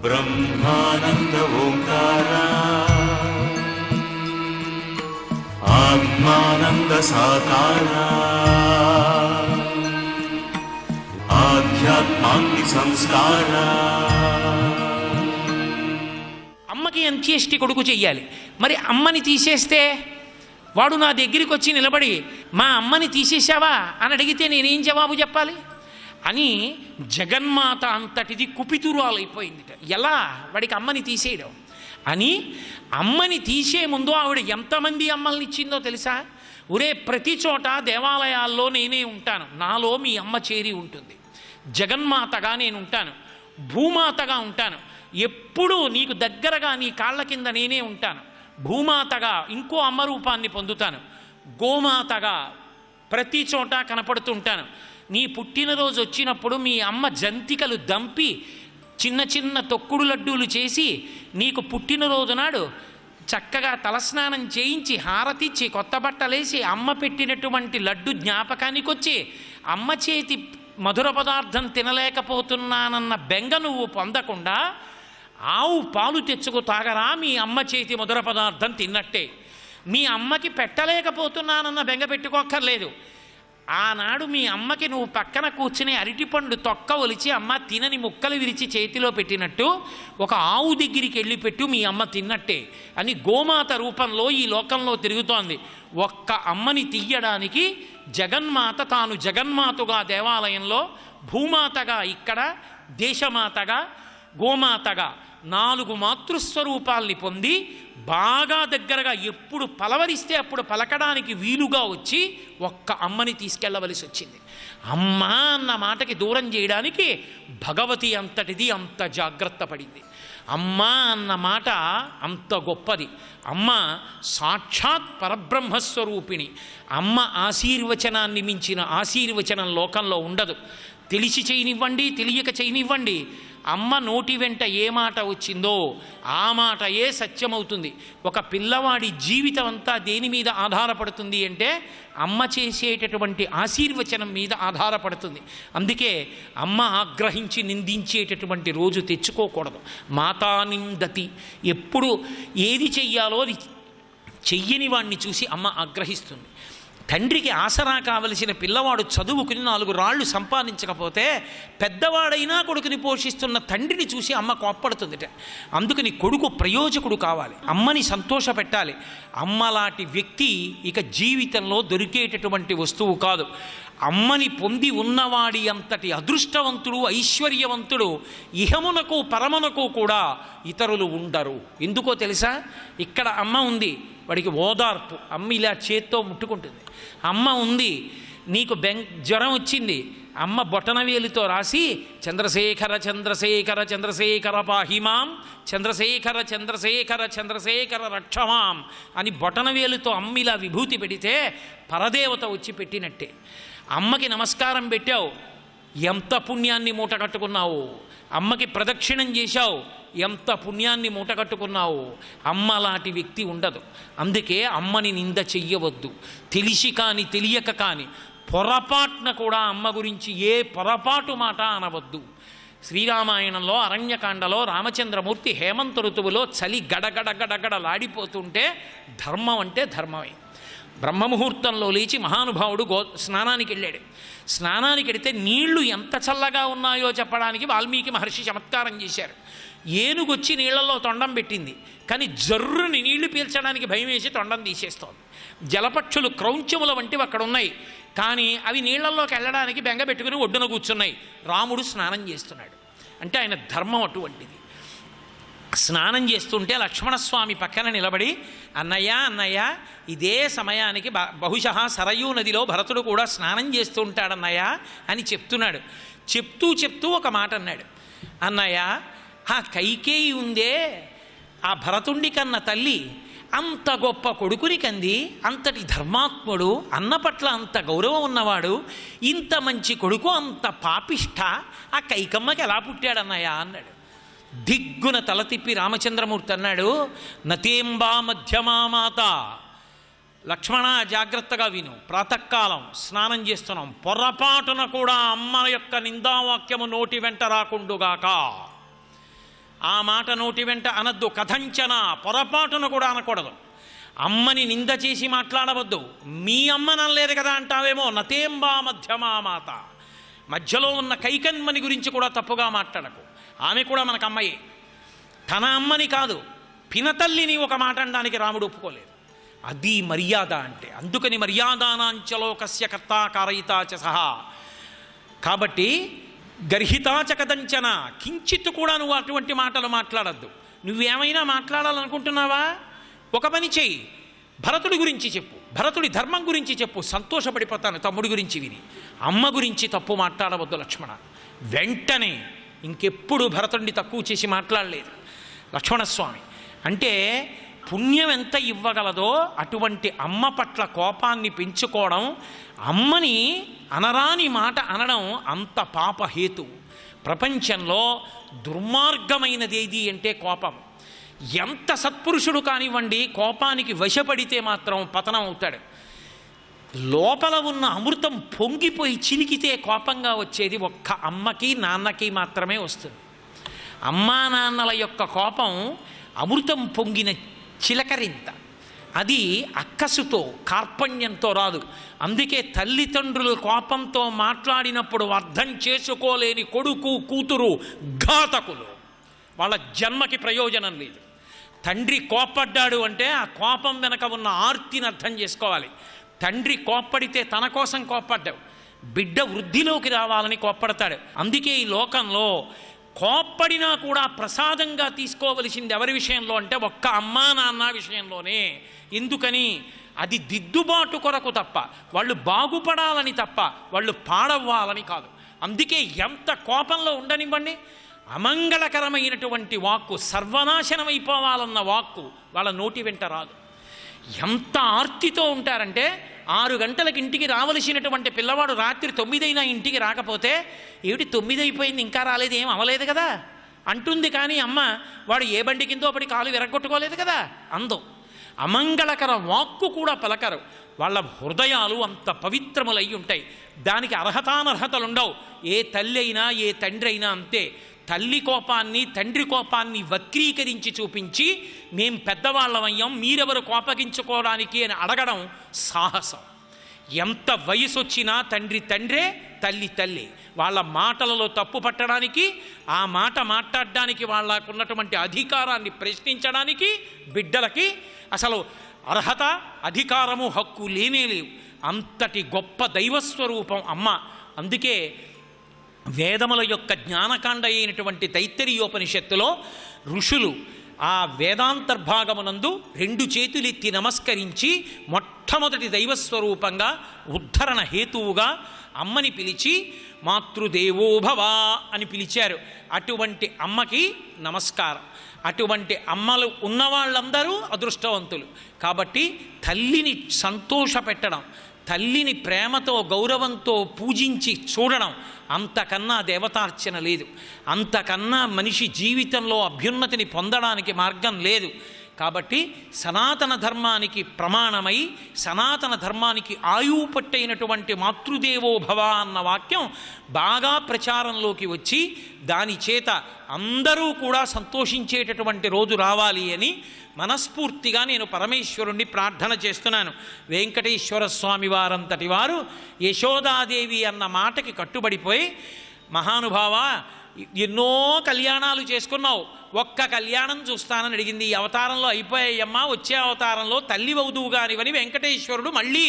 బ్రహ్మానంద ఓంకార ఆత్మానంద సాకార ఆధ్యాత్మాగ్ని సంస్కార. అమ్మకి అంత్యేష్టి కొడుకు చెయ్యాలి. మరి అమ్మని తీసేస్తే వాడు నా దగ్గరికి వచ్చి నిలబడి మా అమ్మని తీసేశావా అని అడిగితే నేనేం జవాబు చెప్పాలి అని జగన్మాత అంతటిది కుపితురాలైపోయిందిట. ఎలా వాడికి అమ్మని తీసేయడం అని. అమ్మని తీసే ముందు ఆవిడ ఎంతమంది అమ్మల్ని ఇచ్చిందో తెలుసా? ఒరే, ప్రతి చోట దేవాలయాల్లో నేనే ఉంటాను, నాలో మీ అమ్మ చేరి ఉంటుంది. జగన్మాతగా నేను ఉంటాను, భూమాతగా ఉంటాను, ఎప్పుడూ నీకు దగ్గరగా నీ కాళ్ళ కింద నేనే ఉంటాను. భూమాతగా ఇంకో అమ్మ రూపాన్ని పొందుతాను, గోమాతగా ప్రతి చోట కనపడుతుంటాను. నీ పుట్టినరోజు వచ్చినప్పుడు మీ అమ్మ జంతికలు దంపి చిన్న చిన్న తొక్కుడు లడ్డూలు చేసి నీకు పుట్టినరోజు నాడు చక్కగా తలస్నానం చేయించి హారతిచ్చి కొత్త బట్టలేసి అమ్మ పెట్టినటువంటి లడ్డు జ్ఞాపకానికి వచ్చి అమ్మ చేతి మధుర పదార్థం తినలేకపోతున్నానన్న బెంగ నువ్వు పొందకుండా ఆవు పాలు తెచ్చుకు తాగరా మీ అమ్మ చేతి మధుర పదార్థం తిన్నట్టే. మీ అమ్మకి పెట్టలేకపోతున్నానన్న బెంగ పెట్టుకోక్కర్లేదు. ఆనాడు మీ అమ్మకి నువ్వు పక్కన కూర్చుని అరటిపండు తొక్క ఒలిచి అమ్మ తినని ముక్కలు విరిచి చేతిలో పెట్టినట్టు ఒక ఆవు దగ్గరికి వెళ్ళి పెట్టు, మీ అమ్మ తిన్నట్టే అని గోమాత రూపంలో ఈ లోకంలో తిరుగుతోంది. ఒక్క అమ్మని తీయడానికి జగన్మాత తాను జగన్మాతగా దేవాలయంలో, భూమాతగా ఇక్కడ, దేశమాతగా, గోమాతగా 4 మాతృస్వరూపాల్ని పొంది బాగా దగ్గరగా ఎప్పుడు పలవరిస్తే అప్పుడు పలకడానికి వీలుగా వచ్చి ఒక్క అమ్మని తీసుకెళ్ళవలసి వచ్చింది. అమ్మ అన్న మాటకి దూరం చేయడానికి భగవతి అంతటిది అంత జాగ్రత్త పడింది. అమ్మ అన్న మాట అంత గొప్పది. అమ్మ సాక్షాత్ పరబ్రహ్మస్వరూపిణి. అమ్మ ఆశీర్వచనాన్ని మించిన ఆశీర్వచనం లోకంలో ఉండదు. తెలిసి చేయనివ్వండి, తెలియక చేయనివ్వండి, అమ్మ నోటి వెంట ఏ మాట వచ్చిందో ఆ మాట ఏ సత్యమవుతుంది. ఒక పిల్లవాడి జీవితం అంతా దేని మీద ఆధారపడుతుంది అంటే అమ్మ చేసేటటువంటి ఆశీర్వచనం మీద ఆధారపడుతుంది. అందుకే అమ్మ ఆగ్రహించి నిందించేటటువంటి రోజు తెచ్చుకోకూడదు. మాతా నిందతి, ఎప్పుడు ఏది చెయ్యాలో అది చెయ్యని వాడిని చూసి అమ్మ ఆగ్రహిస్తుంది. తండ్రికి ఆసరా కావలసిన పిల్లవాడు చదువుకుని 4 రాళ్ళు సంపాదించకపోతే పెద్దవాడైనా కొడుకుని పోషిస్తున్న తండ్రిని చూసి అమ్మ కోప్పడుతుందిట. అందుకని కొడుకు ప్రయోజకుడు కావాలి, అమ్మని సంతోషపెట్టాలి. అమ్మలాంటి వ్యక్తి ఇక జీవితంలో దొరికేటటువంటి వస్తువు కాదు. అమ్మని పొంది ఉన్నవాడి అంతటి అదృష్టవంతుడు, ఐశ్వర్యవంతుడు ఇహమునకు పరమునకు కూడా ఇతరులు ఉండరు. ఎందుకో తెలుసా? ఇక్కడ అమ్మ ఉంది, వాడికి ఓదార్పు. అమ్మ ఇలా చేత్తో ముట్టుకుంటుంది. అమ్మ ఉంది, నీకు జ్వరం వచ్చింది, అమ్మ బొటనవేలుతో రాసి చంద్రశేఖర చంద్రశేఖర చంద్రశేఖర పాహిమాం, చంద్రశేఖర చంద్రశేఖర చంద్రశేఖర రక్షమాం అని బొటనవేలుతో అమ్మ ఇలా విభూతి పెడితే పరదేవత వచ్చి పెట్టినట్టే. అమ్మకి నమస్కారం పెట్టావు, ఎంత పుణ్యాన్ని మూట కట్టుకున్నావు. అమ్మకి ప్రదక్షిణం చేశావు, ఎంత పుణ్యాన్ని మూట కట్టుకున్నావు. అమ్మ లాంటి వ్యక్తి ఉండదు. అందుకే అమ్మని నింద చెయ్యవద్దు. తెలిసి కానీ తెలియక కానీ పొరపాటున కూడా అమ్మ గురించి ఏ పొరపాటు మాట అనవద్దు. శ్రీరామాయణంలో అరణ్యకాండలో రామచంద్రమూర్తి హేమంత ఋతువులో చలి గడగడగడగడలాడిపోతుంటే ధర్మం అంటే ధర్మమే. బ్రహ్మముహూర్తంలో లేచి మహానుభావుడు స్నానానికి వెళ్ళాడు. స్నానానికి వెడితే నీళ్లు ఎంత చల్లగా ఉన్నాయో చెప్పడానికి వాల్మీకి మహర్షి చమత్కారం చేశారు. ఏనుగొచ్చి నీళ్లలో తొండం పెట్టింది, కానీ జర్రుని నీళ్లు పీల్చడానికి భయం వేసి తొండం తీసేస్తోంది. జలపక్షులు క్రౌంచముల వంటివి అక్కడ ఉన్నాయి, కానీ అవి నీళ్లలోకి వెళ్ళడానికి బెంగ పెట్టుకుని ఒడ్డున కూర్చున్నాయి. రాముడు స్నానం చేస్తున్నాడు అంటే ఆయన ధర్మం అటువంటిది. స్నానం చేస్తుంటే లక్ష్మణస్వామి పక్కన నిలబడి అన్నయ్య అన్నయ్య ఇదే సమయానికి బహుశः సరయూ నదిలో భరతుడు కూడా స్నానం చేస్తూ ఉంటాడన్నయ్య అని చెప్తున్నాడు. చెప్తూ ఒక మాట అన్నాడు. అన్నయ్య, ఆ కైకేయి ఉందే, ఆ భరతుడి కన్న తల్లి అంత గొప్ప కొడుకుని కంది, అంతటి ధర్మాత్ముడు, అన్న పట్ల అంత గౌరవం ఉన్నవాడు, ఇంత మంచి కొడుకు అంత పాపిష్ట ఆ కైకమ్మకి ఎలా పుట్టాడన్నయ్య అన్నాడు. దిగ్గున తల తిప్పి రామచంద్రమూర్తి అన్నాడు, నతేంబా మధ్యమా మాత. లక్ష్మణ, జాగ్రత్తగా విను. ప్రాతకాలం స్నానం చేస్తున్నాం, పొరపాటున కూడా అమ్మ యొక్క నిందావాక్యము నోటి వెంట రాకుండుగాక. ఆ మాట నోటి వెంట అనద్దు. కథంచన, పొరపాటును కూడా అనకూడదు. అమ్మని నింద చేసి మాట్లాడవద్దు. మీ అమ్మ ననలేదు కదా అంటావేమో. నతేంబా మధ్యమా మాత, మధ్యలో ఉన్న కైకన్మని గురించి కూడా తప్పుగా మాట్లాడకు. ఆమె కూడా మనకు అమ్మయే. తన అమ్మని కాదు, పినతల్లిని ఒక మాట అనడానికి రాముడు ఒప్పుకోలేదు. అది మర్యాద అంటే. అందుకని మర్యాదానాంచలోకస్య కర్తా కారయితాచ సహా. కాబట్టి గర్హితాచ కదంచన, కించిత్తు కూడా నువ్వు అటువంటి మాటలు మాట్లాడద్దు. నువ్వేమైనా మాట్లాడాలనుకుంటున్నావా, ఒక పని చెయ్యి, భరతుడి గురించి చెప్పు, భరతుడి ధర్మం గురించి చెప్పు, సంతోషపడిపోతాను తమ్ముడి గురించి విని. అమ్మ గురించి తప్పు మాట్లాడవద్దు లక్ష్మణ. వెంటనే ఇంకెప్పుడు భరతుడిని తక్కువ చేసి మాట్లాడలేదు లక్ష్మణస్వామి. అంటే పుణ్యం ఎంత ఇవ్వగలదో అటువంటి అమ్మ పట్ల కోపాన్ని పెంచుకోవడం, అమ్మని అనరాని మాట అనడం అంత పాపహేతు. ప్రపంచంలో దుర్మార్గమైనది ఏది అంటే కోపం. ఎంత సత్పురుషుడు కానివ్వండి, కోపానికి వశపడితే మాత్రం పతనం అవుతాడు. లోపల ఉన్న అమృతం పొంగిపోయి చిలికితే కోపంగా వచ్చేది ఒక్క అమ్మకి నాన్నకి మాత్రమే వస్తుంది. అమ్మా నాన్నల యొక్క కోపం అమృతం పొంగిన చిలకరింత. అది అక్కసుతో, కార్పణ్యంతో రాదు. అందుకే తల్లిదండ్రులు కోపంతో మాట్లాడినప్పుడు అర్థం చేసుకోలేని కొడుకు కూతురు ఘాతకులు. వాళ్ళ జన్మకి ప్రయోజనం లేదు. తండ్రి కోప్పడ్డాడు అంటే ఆ కోపం వెనక ఉన్న ఆర్తిని అర్థం చేసుకోవాలి. తండ్రి కోప్పడితే తన కోసం కోప్పడ్డావు, బిడ్డ వృద్ధిలోకి రావాలని కోప్పడతాడు. అందుకే ఈ లోకంలో కోప్పడినా కూడా ప్రసాదంగా తీసుకోవలసింది ఎవరి విషయంలో అంటే ఒక్క అమ్మా నాన్న విషయంలోనే. ఎందుకని? అది దిద్దుబాటు కొరకు తప్ప, వాళ్ళు బాగుపడాలని తప్ప, వాళ్ళు పాడవ్వాలని కాదు. అందుకే ఎంత కోపంలో ఉండనివ్వండి, అమంగళకరమైనటువంటి వాక్కు, సర్వనాశనమైపోవాలన్న వాక్కు వాళ్ళ నోటి వెంట రాదు. ఎంత ఆర్తితో ఉంటారంటే 6 గంటలకు ఇంటికి రావలసినటువంటి పిల్లవాడు రాత్రి 9 అయినా ఇంటికి రాకపోతే, ఏమిటి 9 అయిపోయింది ఇంకా రాలేదు, ఏం అవలేదు కదా అంటుంది. కానీ అమ్మ, వాడు ఏ బండి కిందో పడి కాలు విరగొట్టుకోలేదు కదా అందో. అమంగళకర వాక్కు కూడా పలకరు. వాళ్ళ హృదయాలు అంత పవిత్రములై ఉంటాయి. దానికి అర్హతానర్హతలుండవు. ఏ తల్లి అయినా ఏ తండ్రి అయినా అంతే. తల్లి కోపాన్ని తండ్రి కోపాన్ని వక్రీకరించి చూపించి మేం పెద్దవాళ్ళమయ్యాం, మీరెవరు కోపగించుకోవడానికి అని అడగడం సాహసం. ఎంత వయసు వచ్చినా తండ్రి తండ్రే, తల్లి తల్లి. వాళ్ళ మాటలలో తప్పు పట్టడానికి, ఆ మాట మాట్లాడడానికి, వాళ్ళకున్నటువంటి అధికారాన్ని ప్రశ్నించడానికి బిడ్డలకి అసలు అర్హత, అధికారము, హక్కు లేనే లేవు. అంతటి గొప్ప దైవస్వరూపం అమ్మ. అందుకే వేదముల యొక్క జ్ఞానకాండ అయినటువంటి తైత్తరీయోపనిషత్తులో ఋషులు ఆ వేదాంతర్భాగమునందు 2 చేతులెత్తి నమస్కరించి మొట్టమొదటి దైవస్వరూపంగా, ఉద్ధరణ హేతువుగా అమ్మని పిలిచి మాతృదేవోభవ అని పిలిచారు. అటువంటి అమ్మకి నమస్కారం. అటువంటి అమ్మలు ఉన్నవాళ్ళందరూ అదృష్టవంతులు. కాబట్టి తల్లిని సంతోషపెట్టడం, తల్లిని ప్రేమతో గౌరవంతో పూజించి చూడడం, అంతకన్నా దేవతార్చన లేదు. అంతకన్నా మనిషి జీవితంలో అభ్యున్నతిని పొందడానికి మార్గం లేదు. కాబట్టి సనాతన ధర్మానికి ప్రమాణమై, సనాతన ధర్మానికి ఆయువు పట్టైనటువంటి మాతృదేవోభవ అన్న వాక్యం బాగా ప్రచారంలోకి వచ్చి దాని చేత అందరూ కూడా సంతోషించేటటువంటి రోజు రావాలి అని మనస్ఫూర్తిగా నేను పరమేశ్వరుణ్ణి ప్రార్థన చేస్తున్నాను. వెంకటేశ్వర స్వామి వారంతటి వారు యశోదాదేవి అన్న మాటకి కట్టుబడిపోయి, మహానుభావ ఎన్నో కళ్యాణాలు చేసుకున్నావు, ఒక్క కళ్యాణం చూస్తానని అడిగింది. ఈ అవతారంలో అయిపోయాయమ్మా, వచ్చే అవతారంలో తల్లి వౌదువు కానివని వెంకటేశ్వరుడు మళ్ళీ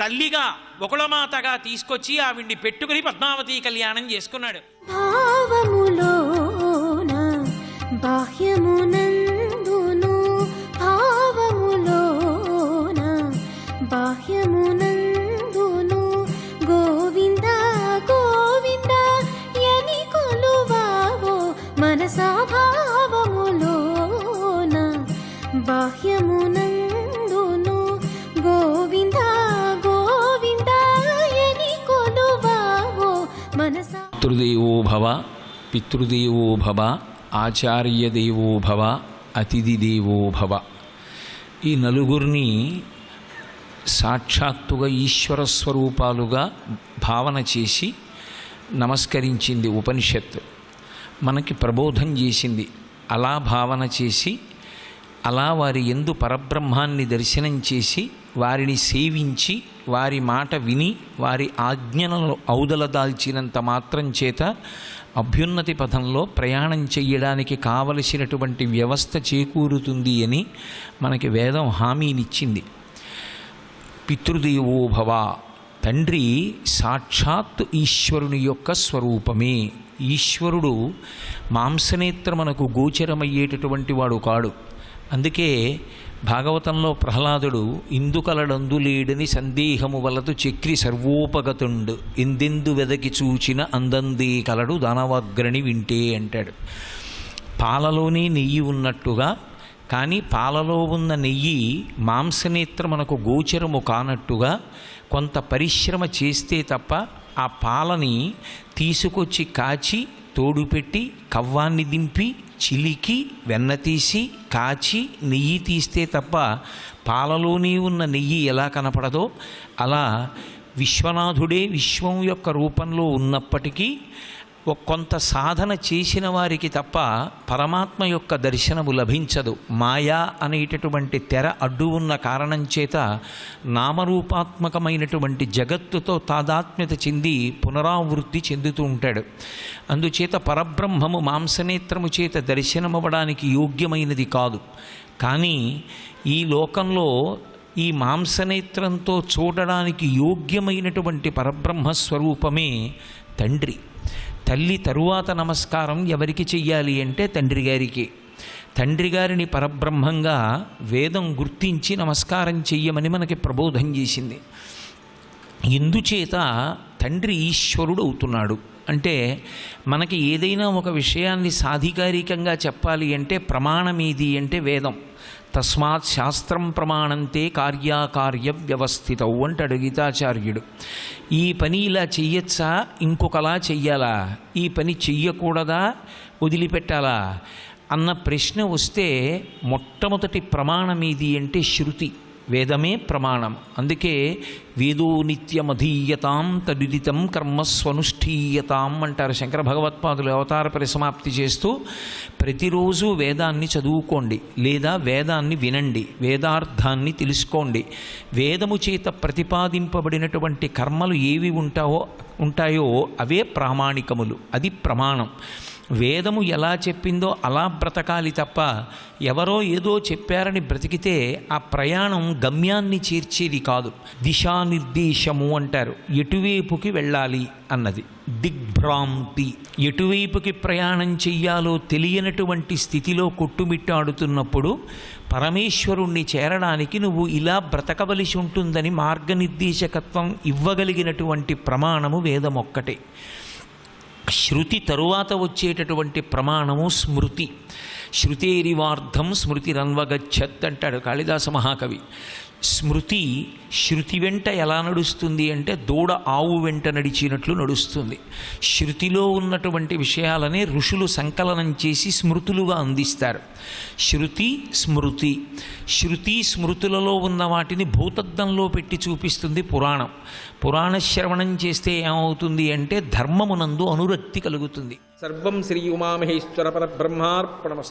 తల్లిగా బకుళమాతగా తీసుకొచ్చి ఆవిడ్ని పెట్టుకుని పద్మావతి కళ్యాణం చేసుకున్నాడు. బాహ్యమునందును గోవింద గోవింద యని కొలువావో మనసా భావములోన. బాహ్యమునందును గోవింద గోవింద యని కొలువావో మనసా. పితృదేవో భవ, పితృదేవో భవ, ఆచార్యదేవో భవ, అతిథి దేవో భవ. ఈ నలుగురిని సాక్షాత్తుగా ఈశ్వర స్వరూపాలుగా భావన చేసి నమస్కరించింది ఉపనిషత్తు. మనకి ప్రబోధం చేసింది. అలా భావన చేసి అలా వారి యందు పరబ్రహ్మాన్ని దర్శనం చేసి వారిని సేవించి వారి మాట విని వారి ఆజ్ఞలను ఔదలదాల్చినంత మాత్రం చేత అభ్యున్నతి పథంలో ప్రయాణం చెయ్యడానికి కావలసినటువంటి వ్యవస్థ చేకూరుతుంది అని మనకి వేదం హామీనిచ్చింది. పితృదేవో భవ, తండ్రి సాక్షాత్ ఈశ్వరుని యొక్క స్వరూపమే. ఈశ్వరుడు మాంసనేత్రమునకు గోచరమయ్యేటటువంటి వాడు కాడు. అందుకే భాగవతంలో ప్రహ్లాదుడు ఇందుకలడందు లేడని సందేహము వలదు చక్రి సర్వోపగతుండు ఎందెందు వెదకి చూచిన అందందే కలడు దానవాగ్రణి వింటే అంటాడు. పాలలోనే నెయ్యి ఉన్నట్టుగా, కానీ పాలలో ఉన్న నెయ్యి మాంసనేత్రమునకు గోచరము కానట్టుగా కొంత పరిశ్రమ చేస్తే తప్ప ఆ పాలని తీసుకొచ్చి కాచి తోడుపెట్టి కవ్వాన్ని దింపి చిలికి వెన్న తీసి కాచి నెయ్యి తీస్తే తప్ప పాలలోనే ఉన్న నెయ్యి ఎలా కనపడదో అలా విశ్వనాథుడే విశ్వం యొక్క రూపంలో ఉన్నప్పటికీ కొంత సాధన చేసిన వారికి తప్ప పరమాత్మ యొక్క దర్శనము లభించదు. మాయా అనేటటువంటి తెర అడ్డు ఉన్న కారణం చేత నామరూపాత్మకమైనటువంటి జగత్తుతో తాదాత్మ్యత చెంది పునరావృత్తి చెందుతూ ఉంటాడు. అందుచేత పరబ్రహ్మము మాంసనేత్రము చేత దర్శనమవ్వడానికి యోగ్యమైనది కాదు. కానీ ఈ లోకంలో ఈ మాంసనేత్రంతో చూడడానికి యోగ్యమైనటువంటి పరబ్రహ్మస్వరూపమే తండ్రి. తల్లి తరువాత నమస్కారం ఎవరికి చెయ్యాలి అంటే తండ్రి గారికి. తండ్రి గారిని పరబ్రహ్మంగా వేదం గుర్తించి నమస్కారం చెయ్యమని మనకి ప్రబోధం చేసింది. ఇందుచేత తండ్రి ఈశ్వరుడు అవుతున్నాడు. అంటే మనకి ఏదైనా ఒక విషయాన్ని సాధికారికంగా చెప్పాలి అంటే ప్రమాణమేది అంటే వేదం. తస్మాత్ శాస్త్రం ప్రమాణంతే కార్యాకార్య వ్యవస్థితవు అంటాడు గీతాచార్యుడు. ఈ పని ఇలా చెయ్యొచ్చా, ఇంకొకలా చెయ్యాలా, ఈ పని చెయ్యకూడదా, వదిలిపెట్టాలా అన్న ప్రశ్న వస్తే మొట్టమొదటి ప్రమాణం ఏది అంటే శృతి. వేదమే ప్రమాణం. అందుకే వేదో నిత్యమధీయతాం తదుదితం కర్మస్వనుష్ఠీయతాం అంటారు శంకర భగవత్పాదులు అవతార పరిసమాప్తి చేస్తూ. ప్రతిరోజు వేదాన్ని చదువుకోండి లేదా వేదాన్ని వినండి, వేదార్థాన్ని తెలుసుకోండి. వేదము చేత ప్రతిపాదింపబడినటువంటి కర్మలు ఏవి ఉంటాయో అవే ప్రామాణికములు, అది ప్రమాణం. వేదము ఎలా చెప్పిందో అలా బ్రతకాలి తప్ప ఎవరో ఏదో చెప్పారని బ్రతికితే ఆ ప్రయాణం గమ్యాన్ని చేర్చేది కాదు. దిశానిర్దేశము అంటారు, ఎటువైపుకి వెళ్ళాలి అన్నది. దిగ్భ్రాంతి, ఎటువైపుకి ప్రయాణం చెయ్యాలో తెలియనటువంటి స్థితిలో కొట్టుమిట్టాడుతున్నప్పుడు పరమేశ్వరుణ్ణి చేరడానికి నువ్వు ఇలా బ్రతకవలసి ఉంటుందని మార్గనిర్దేశకత్వం ఇవ్వగలిగినటువంటి ప్రమాణము వేదం ఒక్కటే. శృతి తరువాత వచ్చేటటువంటి ప్రమాణము స్మృతి. శృతేరివార్థం స్మృతిరన్వగచ్చత్ అంటాడు కాళిదాస మహాకవి. స్మృతి శృతి వెంట ఎలా నడుస్తుంది అంటే దూడ ఆవు వెంట నడిచినట్లు నడుస్తుంది. శృతిలో ఉన్నటువంటి విషయాలని ఋషులు సంకలనం చేసి స్మృతులుగా అందిస్తారు. శృతి స్మృతి. శృతి స్మృతులలో ఉన్న వాటిని భూతద్దంలో పెట్టి చూపిస్తుంది పురాణం. పురాణ శ్రవణం చేస్తే ఏమవుతుంది అంటే ధర్మమునందు అనురక్తి కలుగుతుంది. సర్వం శ్రీ ఉమామహేశ్వర పరబ్రహ్మార్పణమస్తు.